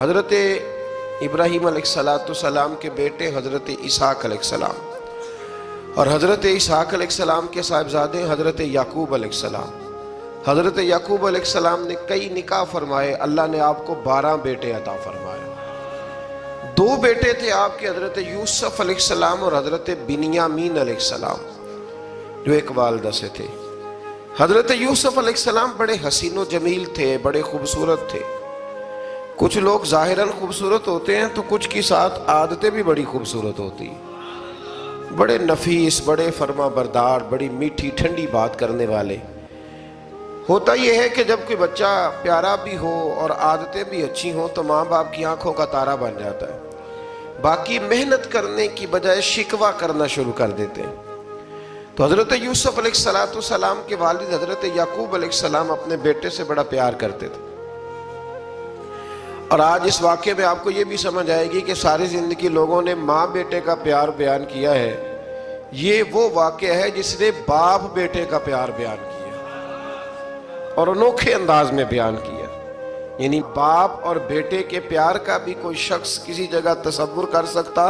حضرت ابراہیم علیہ السلام کے بیٹے حضرت اسحاق علیہ السلام، اور حضرت اسحاق علیہ السلام کے صاحبزادے حضرت یعقوب علیہ السلام۔ حضرت یعقوب علیہ السلام نے کئی نکاح فرمائے، اللہ نے آپ کو 12 بیٹے عطا فرمائے۔ 2 بیٹے تھے آپ کے، حضرت یوسف علیہ السلام اور حضرت بنیامین علیہ السلام، جو ایک والدہ سے تھے۔ حضرت یوسف علیہ السلام بڑے حسین و جمیل تھے، بڑے خوبصورت تھے۔ کچھ لوگ ظاہراً خوبصورت ہوتے ہیں تو کچھ کی ساتھ عادتیں بھی بڑی خوبصورت ہوتی ہیں، بڑے نفیس، بڑے فرما بردار، بڑی میٹھی ٹھنڈی بات کرنے والے۔ ہوتا یہ ہے کہ جب کوئی بچہ پیارا بھی ہو اور عادتیں بھی اچھی ہوں تو ماں باپ کی آنکھوں کا تارا بن جاتا ہے، باقی محنت کرنے کی بجائے شکوہ کرنا شروع کر دیتے ہیں۔ تو حضرت یوسف علیہ السلام کے والد حضرت یعقوب علیہ السلام اپنے بیٹے سے بڑا پیار کرتے تھے۔ اور آج اس واقعے میں آپ کو یہ بھی سمجھ آئے گی کہ ساری زندگی لوگوں نے ماں بیٹے کا پیار بیان کیا ہے، یہ وہ واقعہ ہے جس نے باپ بیٹے کا پیار بیان کیا اور انوکھے انداز میں بیان کیا۔ یعنی باپ اور بیٹے کے پیار کا بھی کوئی شخص کسی جگہ تصور کر سکتا،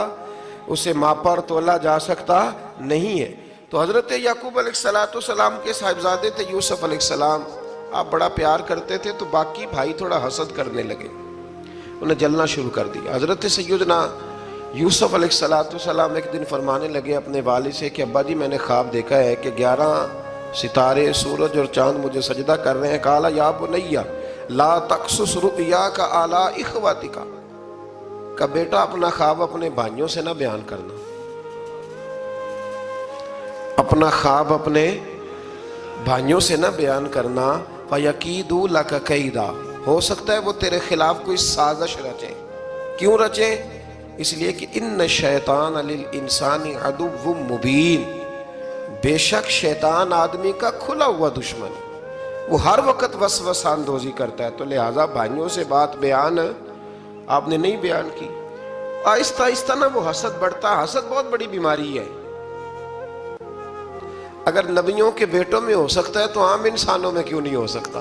اسے ماپا اور تولا جا سکتا نہیں ہے۔ تو حضرت یعقوب علیہ السلام کے صاحبزادے تھے یوسف علیہ السلام، آپ بڑا پیار کرتے تھے تو باقی بھائی تھوڑا حسد کرنے لگے، انہیں جلنا شروع کر دیا۔ حضرت سیدنا یوسف علیہ السلام ایک دن فرمانے لگے اپنے والد سے کہ ابا جی میں نے خواب دیکھا ہے کہ 11 ستارے، سورج اور چاند مجھے سجدہ کر رہے ہیں۔ قال یا بنی لا تقصص رؤیاک علی اخواتک، کہ بیٹا اپنا خواب اپنے بھائیوں سے نہ بیان کرنا، اپنا خواب اپنے بھائیوں سے نہ بیان کرنا۔ فَيَكِيدُوا لَكَ كَيْدًا، ہو سکتا ہے وہ تیرے خلاف کوئی سازش رچیں۔ کیوں رچیں؟ اس لیے کہ ان الشیطان للانسان عدو مبین، بے شک شیطان آدمی کا کھلا ہوا دشمن ہے، وہ ہر وقت وسوسہ اندوزی کرتا ہے۔ تو لہٰذا بھائیوں سے بات بیان آپ نے نہیں بیان کی۔ آہستہ آہستہ نا وہ حسد بڑھتا، حسد بہت بڑی بیماری ہے۔ اگر نبیوں کے بیٹوں میں ہو سکتا ہے تو عام انسانوں میں کیوں نہیں ہو سکتا؟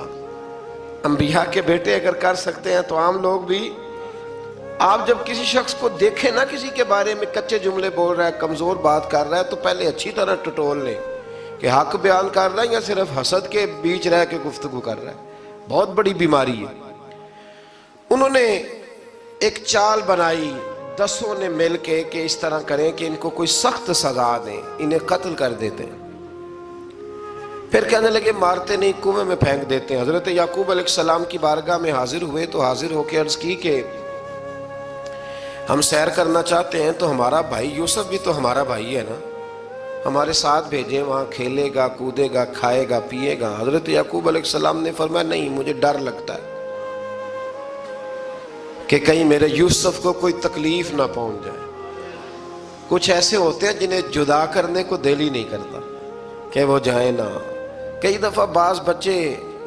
انبیاء کے بیٹے اگر کر سکتے ہیں تو عام لوگ بھی۔ آپ جب کسی شخص کو دیکھیں نا کسی کے بارے میں کچے جملے بول رہا ہے، کمزور بات کر رہا ہے، تو پہلے اچھی طرح ٹٹول لیں کہ حق بیان کر رہا ہے یا صرف حسد کے بیچ رہ کے گفتگو کر رہا ہے۔ بہت بڑی بیماری ہے۔ انہوں نے ایک چال بنائی 10 نے مل کے کہ اس طرح کریں کہ ان کو کوئی سخت سزا دیں، انہیں قتل کر دیتے ہیں۔ پھر کہنے لگے مارتے نہیں، کنویں میں پھینک دیتے ہیں۔ حضرت یعقوب علیہ السلام کی بارگاہ میں حاضر ہوئے تو حاضر ہو کے عرض کی کہ ہم سیر کرنا چاہتے ہیں تو ہمارا بھائی یوسف بھی تو ہمارا بھائی ہے نا، ہمارے ساتھ بھیجیں، وہاں کھیلے گا، کودے گا، کھائے گا، پیے گا۔ حضرت یعقوب علیہ السلام نے فرمایا نہیں، مجھے ڈر لگتا ہے کہ کہیں میرے یوسف کو کوئی تکلیف نہ پہنچ جائے۔ کچھ ایسے ہوتے ہیں جنہیں جدا کرنے کو دل ہی نہیں کرتا کہ وہ جائیں نہ۔ کئی دفعہ بعض بچے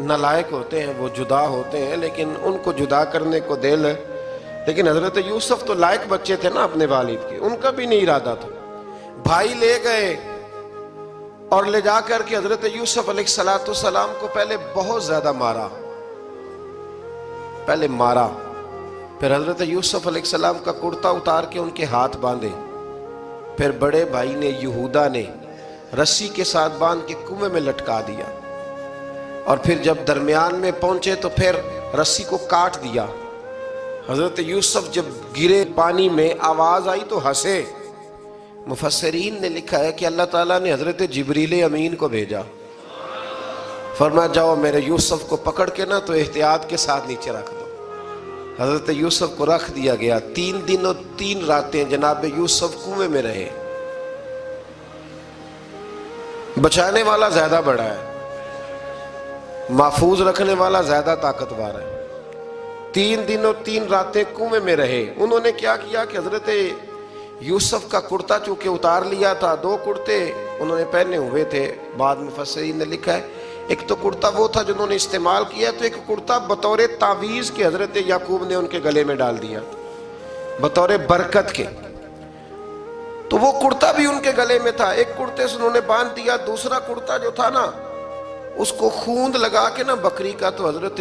نالائق ہوتے ہیں، وہ جدا ہوتے ہیں لیکن ان کو جدا کرنے کو دل، لیکن حضرت یوسف تو لائق بچے تھے نا اپنے والد کے، ان کا بھی نہیں ارادہ تھا۔ بھائی لے گئے اور لے جا کر کے حضرت یوسف علیہ السلام کو پہلے بہت زیادہ مارا، پھر حضرت یوسف علیہ السلام کا کرتا اتار کے ان کے ہاتھ باندھے، پھر بڑے بھائی نے یہودا نے رسی کے ساتھ باندھ کے کنویں میں لٹکا دیا، اور پھر جب درمیان میں پہنچے تو پھر رسی کو کاٹ دیا۔ حضرت یوسف جب گرے پانی میں آواز آئی تو ہنسے۔ مفسرین نے لکھا ہے کہ اللہ تعالیٰ نے حضرت جبریل امین کو بھیجا، فرمایا جاؤ میرے یوسف کو پکڑ کے نا تو احتیاط کے ساتھ نیچے رکھ دو۔ حضرت یوسف کو رکھ دیا گیا۔ 3 دن اور 3 راتیں جناب یوسف کنویں میں رہے۔ بچانے والا زیادہ بڑا ہے، محفوظ رکھنے والا زیادہ طاقتور ہے۔ 3 دن اور 3 راتیں کنویں میں رہے۔ انہوں نے کیا کیا کہ حضرت یوسف کا کرتا چونکہ اتار لیا تھا، 2 کرتے انہوں نے پہنے ہوئے تھے، بعد مفسرین نے لکھا ہے ایک تو کرتا وہ تھا جنہوں نے استعمال کیا، تو ایک کرتا بطور تعویذ کے حضرت یعقوب نے ان کے گلے میں ڈال دیا بطور برکت کے، تو وہ کرتا بھی ان کے گلے میں تھا۔ ایک کرتے سے انہوں نے باندھ دیا، دوسرا کرتا جو تھا نا اس کو خوند لگا کے نا بکری کا، تو حضرت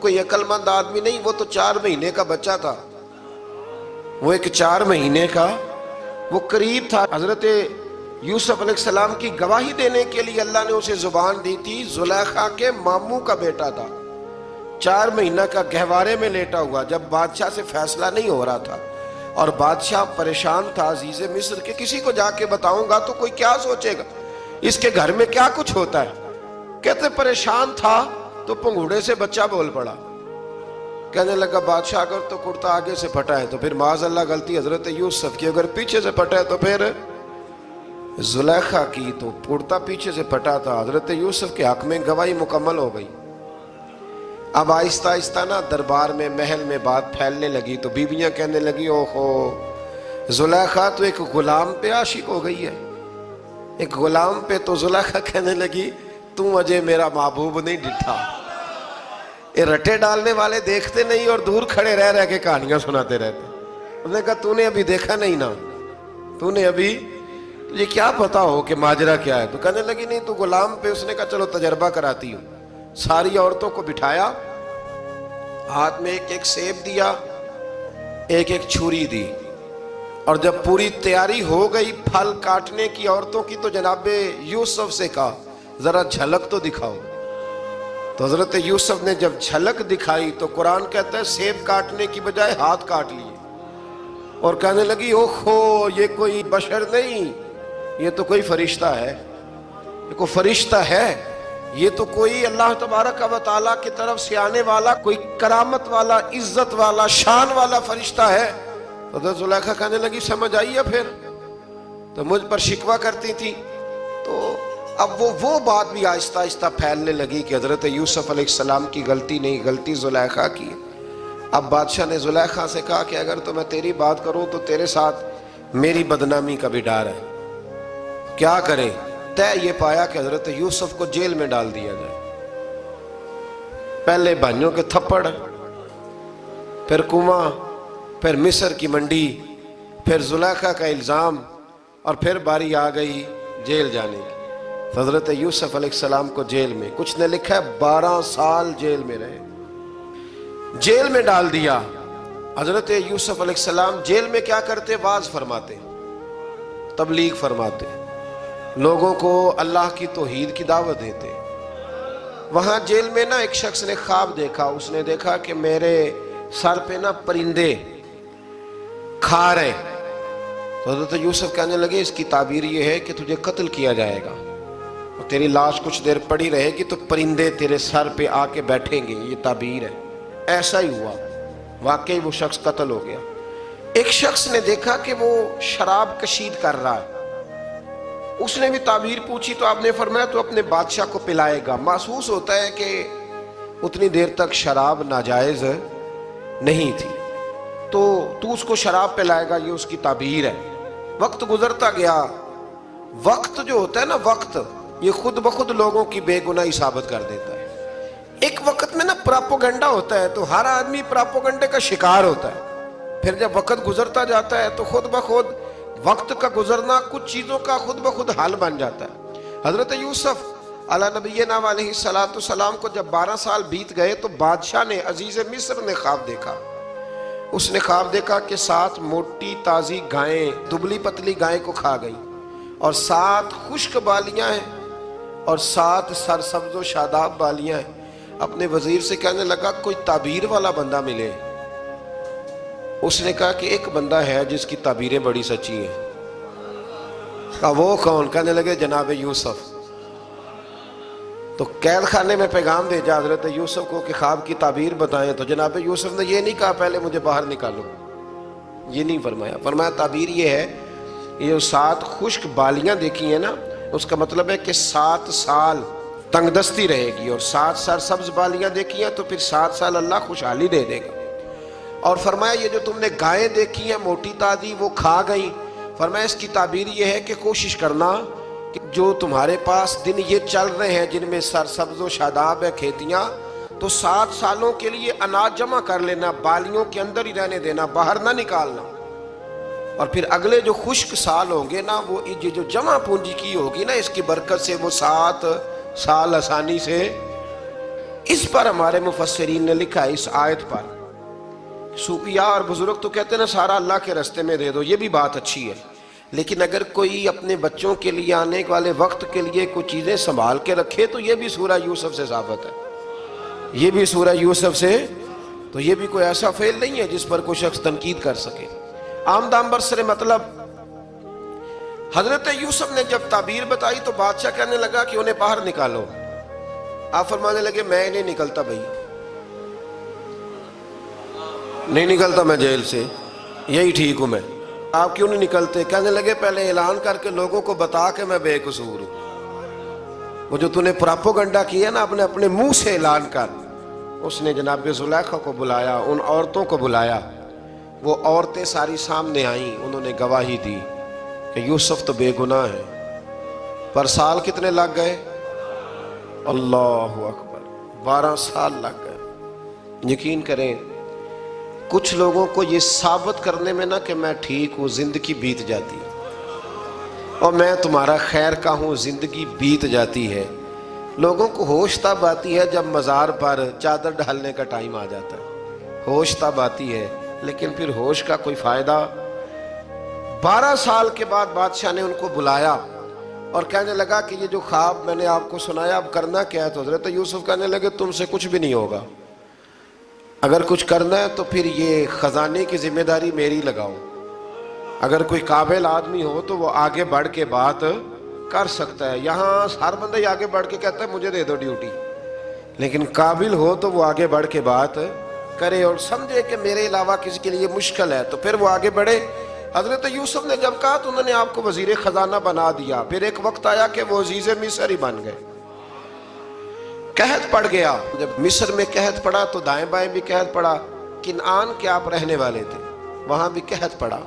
کوئی عقل مند آدمی نہیں، وہ تو 4 مہینے کا بچہ تھا، وہ ایک 4 مہینے کا وہ قریب تھا۔ حضرت یوسف علیہ السلام کی گواہی دینے کے لیے اللہ نے اسے زبان دی تھی، زلیخا کے ماموں کا بیٹا تھا، 4 مہینہ کا گہوارے میں لیٹا ہوا، جب بادشاہ سے فیصلہ نہیں ہو رہا تھا اور بادشاہ پریشان تھا عزیز مصر کے کسی کو جا کے بتاؤں گا تو کوئی کیا سوچے گا، اس کے گھر میں کیا کچھ ہوتا ہے۔ کہتے پریشان تھا تو پنگوڑے سے بچہ بول پڑا، کہنے لگا بادشاہ اگر تو کرتا آگے سے پھٹا ہے تو پھر معاذ اللہ غلطی حضرت یوسف کی، اگر پیچھے سے پھٹا ہے تو پھر زلیخا کی، تو کرتا پیچھے سے پھٹا تھا۔ حضرت یوسف کے حق میں گواہی مکمل ہو گئی۔ اب آہستہ آہستہ نا دربار میں محل میں بات پھیلنے لگی، تو بیویاں کہنے لگی اوہو زلیخا تو ایک غلام پہ عاشق ہو گئی ہے، ایک غلام پہ۔ تو زلیخا کہنے لگی تم اجے میرا محبوب نہیں ڈٹھا۔ یہ رٹے ڈالنے والے دیکھتے نہیں اور دور کھڑے رہ رہ کے کہانیاں سناتے رہتے۔ انہوں نے کہا تو نے ابھی دیکھا نہیں نا، تو نے ابھی تجھے کیا پتا ہو کہ ماجرا کیا ہے؟ تو کہنے لگی نہیں تو غلام پہ۔ اس نے کہا چلو تجربہ کراتی ہوں۔ ساری عورتوں کو بٹھایا، ہاتھ میں ایک ایک سیب دیا، ایک ایک چھری دی، اور جب پوری تیاری ہو گئی پھل کاٹنے کی عورتوں کی تو جناب یوسف سے کہا ذرا جھلک تو دکھاؤ۔ تو حضرت یوسف نے جب جھلک دکھائی تو قرآن کہتا ہے سیب کاٹنے کی بجائے ہاتھ کاٹ لیے، اور کہنے لگی اوہو یہ کوئی بشر نہیں، یہ تو کوئی فرشتہ ہے، یہ کوئی فرشتہ ہے، یہ تو کوئی اللہ تبارک و تعالیٰ کی طرف سے آنے والا کوئی کرامت والا عزت والا شان والا فرشتہ ہے۔ حضرت زلیخا کہنے لگی سمجھ آئی ہے پھر تو مجھ پر شکوہ کرتی تھی۔ تو اب وہ بات بھی آہستہ آہستہ پھیلنے لگی کہ حضرت یوسف علیہ السلام کی غلطی نہیں، غلطی زلیخا کی۔ اب بادشاہ نے زلیخا سے کہا کہ اگر تو میں تیری بات کروں تو تیرے ساتھ میری بدنامی کا بھی ڈر ہے، کیا کریں؟ طے یہ پایا کہ حضرت یوسف کو جیل میں ڈال دیا جائے۔ پہلے بھائیوں کے تھپڑ، پھر کنواں، پھر مصر کی منڈی، پھر زلیخا کا الزام، اور پھر باری آ گئی جیل جانے کی۔ حضرت یوسف علیہ السلام کو جیل میں، کچھ نے لکھا ہے 12 سال جیل میں رہے، جیل میں ڈال دیا۔ حضرت یوسف علیہ السلام جیل میں کیا کرتے؟ واعظ فرماتے، تبلیغ فرماتے، لوگوں کو اللہ کی توحید کی دعوت دیتے۔ وہاں جیل میں نا ایک شخص نے خواب دیکھا، اس نے دیکھا کہ میرے سر پہ نا پرندے کھا رہے۔ تو حضرت یوسف کہنے لگے اس کی تعبیر یہ ہے کہ تجھے قتل کیا جائے گا اور تیری لاش کچھ دیر پڑی رہے گی تو پرندے تیرے سر پہ آ کے بیٹھیں گے، یہ تعبیر ہے۔ ایسا ہی ہوا، واقعی وہ شخص قتل ہو گیا۔ ایک شخص نے دیکھا کہ وہ شراب کشید کر رہا ہے، اس نے بھی تعبیر پوچھی تو آپ نے فرمایا تو اپنے بادشاہ کو پلائے گا۔ محسوس ہوتا ہے کہ اتنی دیر تک شراب ناجائز نہیں تھی، تو اس کو شراب پلائے گا، یہ اس کی تعبیر ہے۔ وقت گزرتا گیا، وقت جو ہوتا ہے نا، وقت یہ خود بخود لوگوں کی بے گناہی ثابت کر دیتا ہے۔ ایک وقت میں نا پراپوگنڈا ہوتا ہے تو ہر آدمی پراپوگنڈے کا شکار ہوتا ہے، پھر جب وقت گزرتا جاتا ہے تو خود بخود وقت کا گزرنا کچھ چیزوں کا خود بخود حل بن جاتا ہے۔ حضرت یوسف علی نبینا علیہ السلام کو جب 12 سال بیت گئے تو بادشاہ نے، عزیز مصر نے خواب دیکھا۔ اس نے خواب دیکھا کہ 7 موٹی تازی گائیں دبلی پتلی گائیں کو کھا گئی، اور 7 خشک بالیاں ہیں اور 7 سرسبز و شاداب بالیاں ہیں۔ اپنے وزیر سے کہنے لگا کوئی تعبیر والا بندہ ملے۔ اس نے کہا کہ ایک بندہ ہے جس کی تعبیریں بڑی سچی ہیں۔ کہا وہ کون؟ کہنے لگے جناب یوسف۔ تو قید خانے میں پیغام بھیجا حضرت یوسف کو کہ خواب کی تعبیر بتائیں، تو جناب یوسف نے یہ نہیں کہا پہلے مجھے باہر نکالو، یہ نہیں فرمایا۔ فرمایا تعبیر یہ ہے، یہ جو 7 خشک بالیاں دیکھی ہیں نا، اس کا مطلب ہے کہ 7 سال تنگ دستی رہے گی، اور 7 سرسبز بالیاں دیکھی ہیں تو پھر 7 سال اللہ خوشحالی دے دے گا۔ اور فرمایا یہ جو تم نے گائیں دیکھی ہیں موٹی تازی وہ کھا گئی، فرمایا اس کی تعبیر یہ ہے کہ کوشش کرنا کہ جو تمہارے پاس دن یہ چل رہے ہیں جن میں سرسبز و شاداب ہے کھیتیاں، تو 7 سالوں کے لیے اناج جمع کر لینا، بالیوں کے اندر ہی رہنے دینا، باہر نہ نکالنا۔ اور پھر اگلے جو خشک سال ہوں گے نا، وہ یہ جو جمع پونجی کی ہوگی نا، اس کی برکت سے وہ 7 سال آسانی سے. اس پر ہمارے مفسرین نے لکھا ہے، اس آیت پر. صوفیاء اور بزرگ تو کہتے ہیں نا سارا اللہ کے راستے میں دے دو، یہ بھی بات اچھی ہے، لیکن اگر کوئی اپنے بچوں کے لیے آنے والے وقت کے لیے کچھ چیزیں سنبھال کے رکھے تو یہ بھی سورہ یوسف سے ثابت ہے. یہ بھی سورہ یوسف سے، تو یہ بھی کوئی ایسا فعل نہیں ہے جس پر کوئی شخص تنقید کر سکے. آمدام برسر مطلب حضرت یوسف نے جب تعبیر بتائی تو بادشاہ کہنے لگا کہ انہیں باہر نکالو. آپ فرمانے لگے میں نہیں نکلتا بھائی، نہیں نکلتا میں جیل سے، یہی ٹھیک ہوں میں. آپ کیوں نہیں نکلتے؟ کہنے لگے پہلے اعلان کر کے لوگوں کو بتا کہ میں بے قصور ہوں. وہ جو نے پراپوگنڈا کیا نا اپنے منہ سے اعلان کر. اس نے جناب زلیخا کو بلایا، ان عورتوں کو بلایا، وہ عورتیں ساری سامنے آئیں، انہوں نے گواہی دی کہ یوسف تو بے گناہ ہے. پر سال کتنے لگ گئے؟ اللہ اکبر، 12 سال لگ گئے. یقین کریں کچھ لوگوں کو یہ ثابت کرنے میں نا کہ میں ٹھیک ہوں زندگی بیت جاتی ہے، اور میں تمہارا خیر کا ہوں زندگی بیت جاتی ہے. لوگوں کو ہوش تب آتی ہے جب مزار پر چادر ڈالنے کا ٹائم آ جاتا ہے، ہوش تب آتی ہے، لیکن پھر ہوش کا کوئی فائدہ. 12 سال کے بعد بادشاہ نے ان کو بلایا اور کہنے لگا کہ یہ جو خواب میں نے آپ کو سنایا اب کرنا کیا ہے؟ تو حضرت یوسف کہنے لگے تم سے کچھ بھی نہیں ہوگا، اگر کچھ کرنا ہے تو پھر یہ خزانے کی ذمہ داری میری لگاؤ. اگر کوئی قابل آدمی ہو تو وہ آگے بڑھ کے بات کر سکتا ہے. یہاں ہر بندہ ہی آگے بڑھ کے کہتا ہے مجھے دے دو ڈیوٹی، لیکن قابل ہو تو وہ آگے بڑھ کے بات کرے اور سمجھے کہ میرے علاوہ کسی کے لیے مشکل ہے تو پھر وہ آگے بڑھے. حضرت یوسف نے جب کہا تو انہوں نے آپ کو وزیر خزانہ بنا دیا. پھر ایک وقت آیا کہ وہ عزیز مصر ہی بن گئے. قحط پڑ گیا، جب مصر میں قحط پڑا تو دائیں بائیں بھی قحط پڑا. کنعان کے آپ رہنے والے تھے، وہاں بھی قحط پڑا.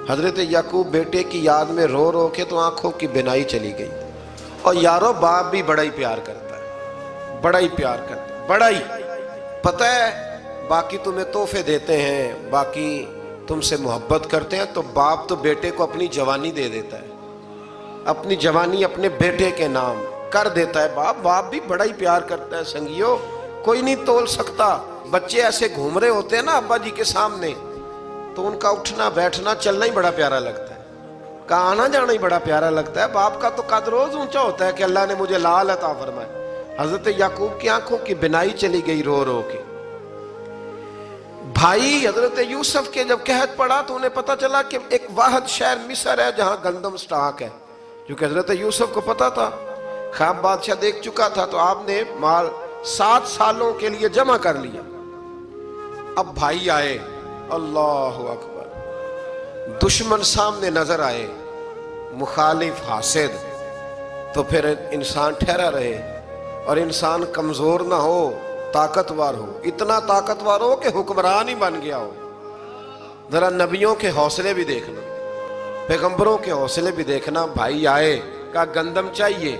حضرت یعقوب بیٹے کی یاد میں رو رو کے تو آنکھوں کی بینائی چلی گئی. اور یارو باپ بھی بڑا ہی پیار کرتا ہے، بڑا ہی پیار کرتا ہے، بڑا ہی. پتہ ہے باقی تمہیں تحفے دیتے ہیں، باقی تم سے محبت کرتے ہیں، تو باپ تو بیٹے کو اپنی جوانی دے دیتا ہے، اپنی جوانی اپنے بیٹے کے نام کر دیتا ہے. باپ بھی بڑا ہی پیار کرتا ہے. سنگیو کوئی نہیں تول سکتا. بچے ایسے گھوم رہے ہوتے ہیں نا ابا جی کے سامنے تو ان کا اٹھنا بیٹھنا چلنا ہی بڑا پیارا لگتا ہے، کا آنا جانا ہی بڑا پیارا لگتا ہے. باپ کا تو قد روز اونچا ہوتا ہے کہ اللہ نے مجھے لال عطا فرمائے. حضرت یعقوب کی آنکھوں کی بینائی چلی گئی رو رو کے. بھائی حضرت یوسف کے جب قحط پڑا تو انہیں پتا چلا کہ ایک واحد شہر مصر ہے جہاں گندم سٹاک ہے، کیونکہ حضرت یوسف کو پتا تھا، خواب بادشاہ دیکھ چکا تھا. تو آپ نے مال 7 سالوں کے لیے جمع کر لیا. اب بھائی آئے، اللہ اکبر، دشمن سامنے نظر آئے، مخالف حاسد، تو پھر انسان ٹھہرا رہے اور انسان کمزور نہ ہو، طاقتور ہو. اتنا طاقتور ہو کہ حکمران ہی بن گیا ہو. ذرا نبیوں کے حوصلے بھی دیکھنا، پیغمبروں کے حوصلے بھی دیکھنا. بھائی آئے، کہا گندم چاہیے.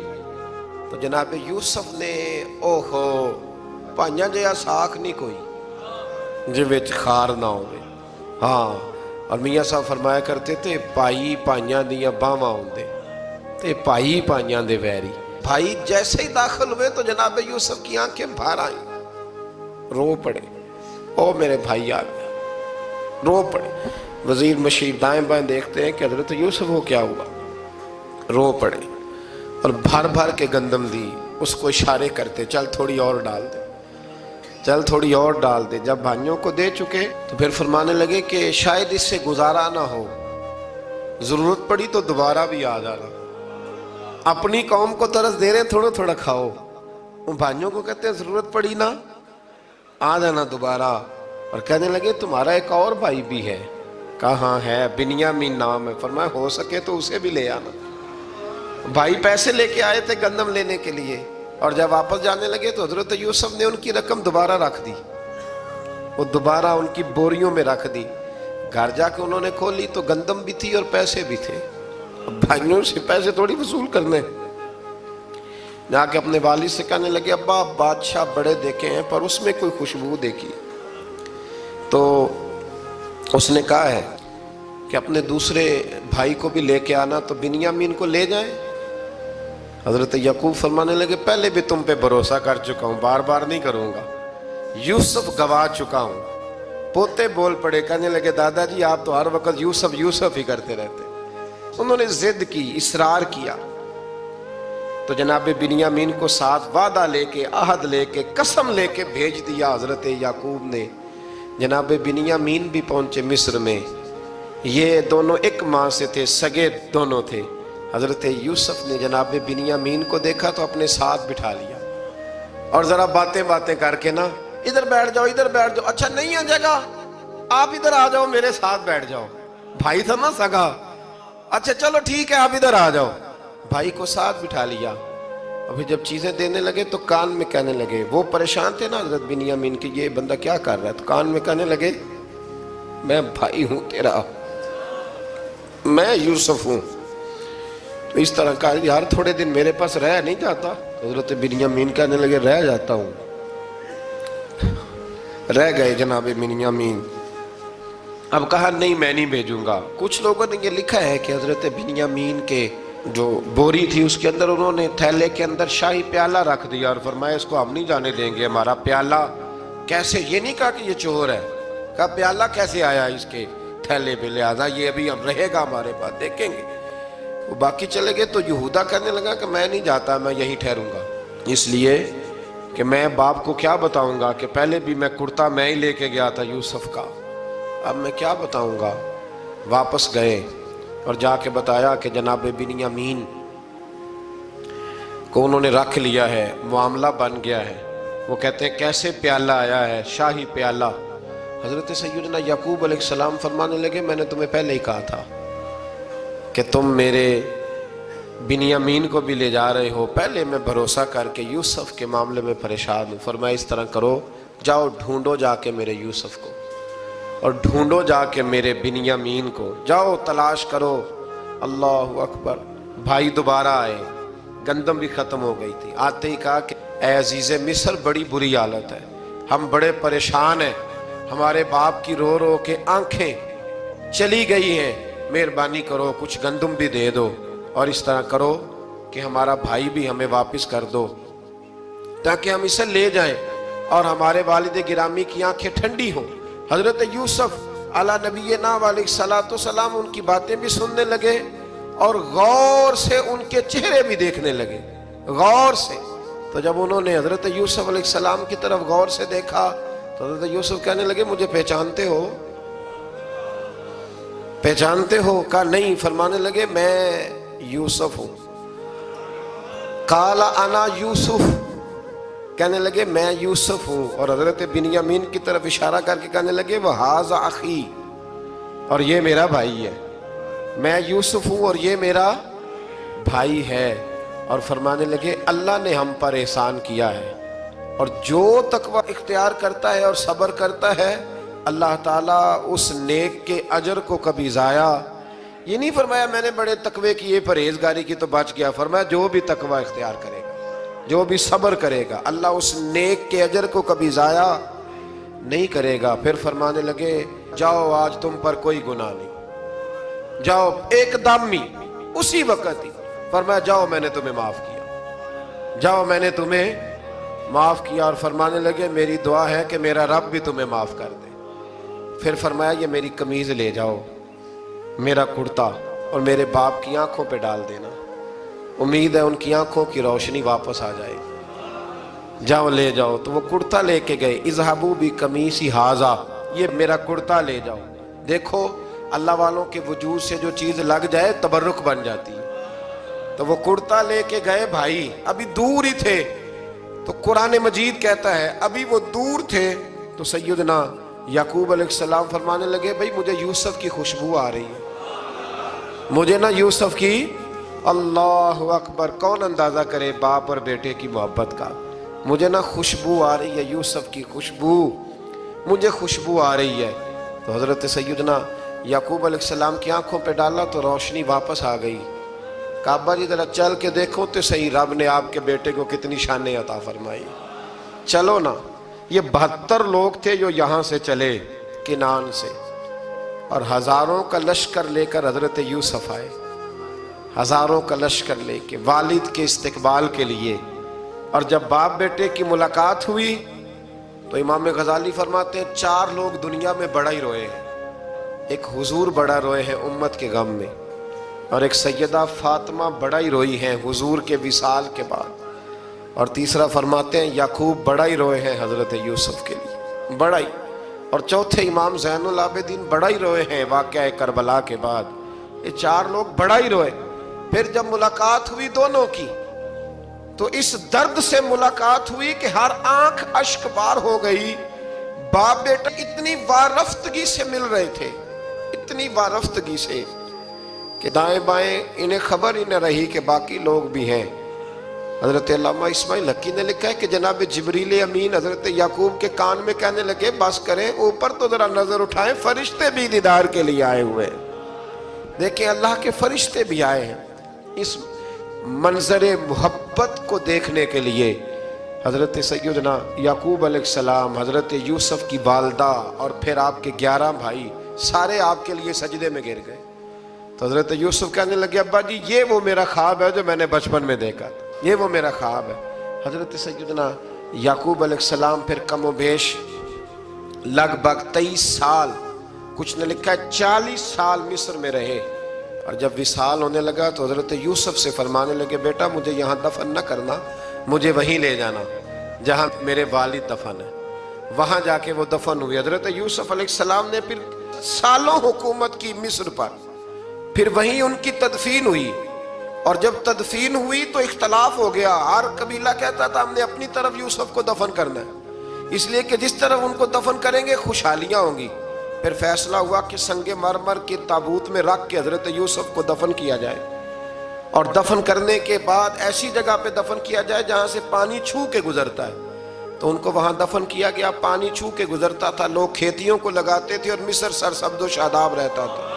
تو جناب یوسف نے اوہو پائیاں جیا ساکھ نہیں کوئی جی وچ خار نہ ہوئے. ہاں، اور میاں صاحب فرمایا کرتے تھے پائی پائیاں دیاں باواں ہوندے تے پائی پائیاں دے ویری. بھائی جیسے ہی داخل ہوئے تو جناب یوسف کی آنکھیں بھار آئیں، رو پڑے. او میرے بھائی آ گیا، رو پڑے. وزیر مشیر دائیں بائیں دیکھتے ہیں کہ حضرت یوسف کو کیا ہوا، رو پڑے اور بھر بھر کے گندم دی. اس کو اشارے کرتے چل تھوڑی اور ڈال دے، چل تھوڑی اور ڈال دے. جب بھائیوں کو دے چکے تو پھر فرمانے لگے کہ شاید اس سے گزارا نہ ہو، ضرورت پڑی تو دوبارہ بھی آ جانا. اپنی قوم کو ترس دے رہے ہیں تھوڑا تھوڑا کھاؤ، ان بھائیوں کو کہتے ہیں ضرورت پڑی نا آ جانا دوبارہ. اور کہنے لگے تمہارا ایک اور بھائی بھی ہے. کہاں ہے؟ بنیامین نام ہے. فرمایا ہو سکے تو اسے بھی لے آنا. بھائی پیسے لے کے آئے تھے گندم لینے کے لیے، اور جب واپس جانے لگے تو حضرت یوسف نے ان کی رقم دوبارہ رکھ دی، وہ دوبارہ ان کی بوریوں میں رکھ دی. گھر جا کے انہوں نے کھولی تو گندم بھی تھی اور پیسے بھی تھے. بھائیوں سے پیسے تھوڑی وصول کرنے. جا کے اپنے والد سے کہنے لگے ابا بادشاہ بڑے دیکھے ہیں پر اس میں کوئی خوشبو دیکھی. تو اس نے کہا ہے کہ اپنے دوسرے بھائی کو بھی لے کے آنا، تو بنیامین کو لے جائیں؟ حضرت یعقوب فرمانے لگے پہلے بھی تم پہ بھروسہ کر چکا ہوں، بار بار نہیں کروں گا، یوسف گوا چکا ہوں۔ پوتے بول پڑے، کہنے لگے دادا جی آپ تو ہر وقت یوسف یوسف ہی کرتے رہتے۔ انہوں نے ضد کی، اصرار کیا، تو جناب بنیامین کو ساتھ وعدہ لے کے، عہد لے کے، قسم لے کے بھیج دیا حضرت یعقوب نے۔ جناب بنیامین بھی پہنچے مصر میں، یہ دونوں ایک ماں سے تھے، سگے دونوں تھے۔ حضرت یوسف نے جناب بنیامین کو دیکھا تو اپنے ساتھ بٹھا لیا، اور ذرا باتیں کر کے نا، ادھر بیٹھ جاؤ، ادھر بیٹھ جاؤ، اچھا نہیں ہے جگہ، آپ ادھر آ جاؤ، میرے ساتھ بیٹھ جاؤ۔ بھائی تھا نا سگا، اچھا چلو ٹھیک ہے آپ ادھر آ جاؤ۔ بھائی کو ساتھ بٹھا لیا۔ ابھی جب چیزیں دینے لگے تو کان میں کہنے لگے، وہ پریشان تھے نا حضرت بنیامین کہ یہ بندہ کیا کر رہا ہے، تو کان میں کہنے لگے میں بھائی ہوں تیرا، میں یوسف ہوں۔ تو اس طرح کہا یار تھوڑے دن میرے پاس رہ نہیں جاتا؟ حضرت بنیامین کہنے لگے رہ جاتا ہوں۔ رہ گئے جناب بنیامین۔ اب کہا نہیں میں نہیں بھیجوں گا۔ کچھ لوگوں نے یہ لکھا ہے کہ حضرت بنیامین کے جو بوری تھی اس کے اندر انہوں نے تھیلے کے اندر شاہی پیالہ رکھ دیا اور فرمایا اس کو ہم نہیں جانے دیں گے، ہمارا پیالہ کیسے، یہ نہیں کہا کہ یہ چور ہے، کہا پیالہ کیسے آیا اس کے تھیلے پہ، لہذا یہ ابھی ہم رہے گا ہمارے پاس، دیکھیں گے۔ وہ باقی چلے گئے تو یہودا کہنے لگا کہ میں نہیں جاتا، میں یہیں ٹھہروں گا، اس لیے کہ میں باپ کو کیا بتاؤں گا کہ پہلے بھی میں کرتا میں ہی لے کے گیا تھا یوسف کا، اب میں کیا بتاؤں گا۔ واپس گئے اور جا کے بتایا کہ جناب بنیامین کو انہوں نے رکھ لیا ہے، معاملہ بن گیا ہے۔ وہ کہتے ہیں کیسے پیالہ آیا ہے، شاہی پیالہ۔ حضرت سیدنا یعقوب علیہ السلام فرمانے لگے میں نے تمہیں پہلے ہی کہا تھا کہ تم میرے بنیامین کو بھی لے جا رہے ہو، پہلے میں بھروسہ کر کے یوسف کے معاملے میں پریشان ہوں۔ فرمایا اس طرح کرو، جاؤ ڈھونڈو جا کے میرے یوسف کو، اور ڈھونڈو جا کے میرے بنیامین کو، جاؤ تلاش کرو۔ اللہ اکبر۔ بھائی دوبارہ آئے، گندم بھی ختم ہو گئی تھی، آتے ہی کہا کہ اے عزیز مصر بڑی بری حالت ہے، ہم بڑے پریشان ہیں، ہمارے باپ کی رو رو کے آنکھیں چلی گئی ہیں، مہربانی کرو کچھ گندم بھی دے دو، اور اس طرح کرو کہ ہمارا بھائی بھی ہمیں واپس کر دو تاکہ ہم اسے لے جائیں اور ہمارے والد گرامی کی آنکھیں ٹھنڈی ہوں۔ حضرت یوسف علیٰ نبینا علیہ السلام ان کی باتیں بھی سننے لگے اور غور سے ان کے چہرے بھی دیکھنے لگے، غور سے۔ تو جب انہوں نے حضرت یوسف علیہ السلام کی طرف غور سے دیکھا تو حضرت یوسف کہنے لگے مجھے پہچانتے ہو، پہچانتے ہو؟ کہا نہیں۔ فرمانے لگے میں یوسف ہوں۔ قال انا یوسف، کہنے لگے میں یوسف ہوں، اور حضرت بنیامین کی طرف اشارہ کر کے کہنے لگے وَهَذَا أَخِي، اور یہ میرا بھائی ہے، میں یوسف ہوں اور یہ میرا بھائی ہے۔ اور فرمانے لگے اللہ نے ہم پر احسان کیا ہے، اور جو تقوی اختیار کرتا ہے اور صبر کرتا ہے اللہ تعالیٰ اس نیک کے اجر کو کبھی ضائع، یہ نہیں فرمایا میں نے بڑے تقوی کیے پرہیزگاری کی تو بچ گیا، فرمایا جو بھی تقوی اختیار کرے گا، جو بھی صبر کرے گا، اللہ اس نیک کے اجر کو کبھی ضائع نہیں کرے گا۔ پھر فرمانے لگے جاؤ آج تم پر کوئی گناہ نہیں، جاؤ ایک دم ہی اسی وقت ہی فرمایا جاؤ میں نے تمہیں معاف کیا، جاؤ میں نے تمہیں معاف کیا۔ اور فرمانے لگے میری دعا ہے کہ میرا رب بھی تمہیں معاف کر دے۔ پھر فرمایا یہ میری قمیض لے جاؤ، میرا کرتا، اور میرے باپ کی آنکھوں پہ ڈال دینا، امید ہے ان کی آنکھوں کی روشنی واپس آ جائے، جاؤ لے جاؤ۔ تو وہ کرتا لے کے گئے، اذهبوا بقمیصی ھذا، یہ میرا کرتا لے جاؤ۔ دیکھو اللہ والوں کے وجود سے جو چیز لگ جائے تبرک بن جاتی ہے۔ تو وہ کرتا لے کے گئے، بھائی ابھی دور ہی تھے، تو قرآن مجید کہتا ہے ابھی وہ دور تھے تو سیدنا یعقوب علیہ السلام فرمانے لگے بھئی مجھے یوسف کی خوشبو آ رہی ہے، مجھے نا یوسف کی، اللہ اکبر، کون اندازہ کرے باپ اور بیٹے کی محبت کا، مجھے نا خوشبو آ رہی ہے، یوسف کی خوشبو، مجھے خوشبو آ رہی ہے۔ تو حضرت سیدنا یعقوب علیہ السلام کی آنکھوں پہ ڈالا تو روشنی واپس آ گئی۔ کعبہ جی ذرا چل کے دیکھو تو صحیح رب نے آپ کے بیٹے کو کتنی شانیں عطا فرمائی۔ چلو نا، یہ 72 لوگ تھے جو یہاں سے چلے کنان سے، اور ہزاروں کا لشکر لے کر حضرت یوسف آئے، ہزاروں کا لشکر لے کے والد کے استقبال کے لیے۔ اور جب باپ بیٹے کی ملاقات ہوئی تو امام غزالی فرماتے ہیں 4 لوگ دنیا میں بڑا ہی روئے ہیں۔ ایک حضور بڑا روئے ہیں امت کے غم میں، اور ایک سیدہ فاطمہ بڑا ہی روئی ہیں حضور کے وصال کے بعد، اور تیسرا فرماتے ہیں یعقوب بڑا ہی روئے ہیں حضرت یوسف کے لیے، بڑا ہی، اور چوتھے امام زین العابدین بڑا ہی روئے ہیں واقعہ کربلا کے بعد۔ یہ 4 لوگ بڑا ہی روئے۔ پھر جب ملاقات ہوئی دونوں کی تو اس درد سے ملاقات ہوئی کہ ہر آنکھ اشک بار ہو گئی۔ باپ بیٹا اتنی وارفتگی سے مل رہے تھے، اتنی وارفتگی سے کہ دائیں بائیں انہیں خبر ہی نہ رہی کہ باقی لوگ بھی ہیں۔ حضرت علامہ اسماعیل حقی نے لکھا ہے کہ جناب جبریل امین حضرت یعقوب کے کان میں کہنے لگے بس کریں، اوپر تو ذرا نظر اٹھائیں، فرشتے بھی دیدار کے لیے آئے ہوئے ہیں۔ دیکھیں اللہ کے فرشتے بھی آئے ہیں اس منظر محبت کو دیکھنے کے لیے۔ حضرت سیدنا یعقوب علیہ السلام، حضرت یوسف کی والدہ، اور پھر آپ کے 11 بھائی سارے آپ کے لیے سجدے میں گر گئے۔ تو حضرت یوسف کہنے لگے ابا جی یہ وہ میرا خواب ہے جو میں نے بچپن میں دیکھا تھا، یہ وہ میرا خواب ہے۔ حضرت سیدنا یعقوب علیہ السلام پھر کم و بیش لگ بھگ 23 سال، کچھ نے لکھا ہے 40 سال مصر میں رہے، اور جب وصال ہونے لگا تو حضرت یوسف سے فرمانے لگے بیٹا مجھے یہاں دفن نہ کرنا، مجھے وہیں لے جانا جہاں میرے والد دفن ہے۔ وہاں جا کے وہ دفن ہوئے۔ حضرت یوسف علیہ السلام نے پھر سالوں حکومت کی مصر پر، پھر وہیں ان کی تدفین ہوئی، اور جب تدفین ہوئی تو اختلاف ہو گیا۔ ہر قبیلہ کہتا تھا ہم نے اپنی طرف یوسف کو دفن کرنا ہے، اس لیے کہ جس طرف ان کو دفن کریں گے خوشحالیاں ہوں گی۔ پھر فیصلہ ہوا کہ سنگ مرمر کے تابوت میں رکھ کے حضرت یوسف کو دفن کیا جائے، اور دفن کرنے کے بعد ایسی جگہ پہ دفن کیا جائے جہاں سے پانی چھو کے گزرتا ہے۔ تو ان کو وہاں دفن کیا گیا، پانی چھو کے گزرتا تھا، لوگ کھیتیوں کو لگاتے تھے اور مصر سرسبز و شاداب رہتا تھا۔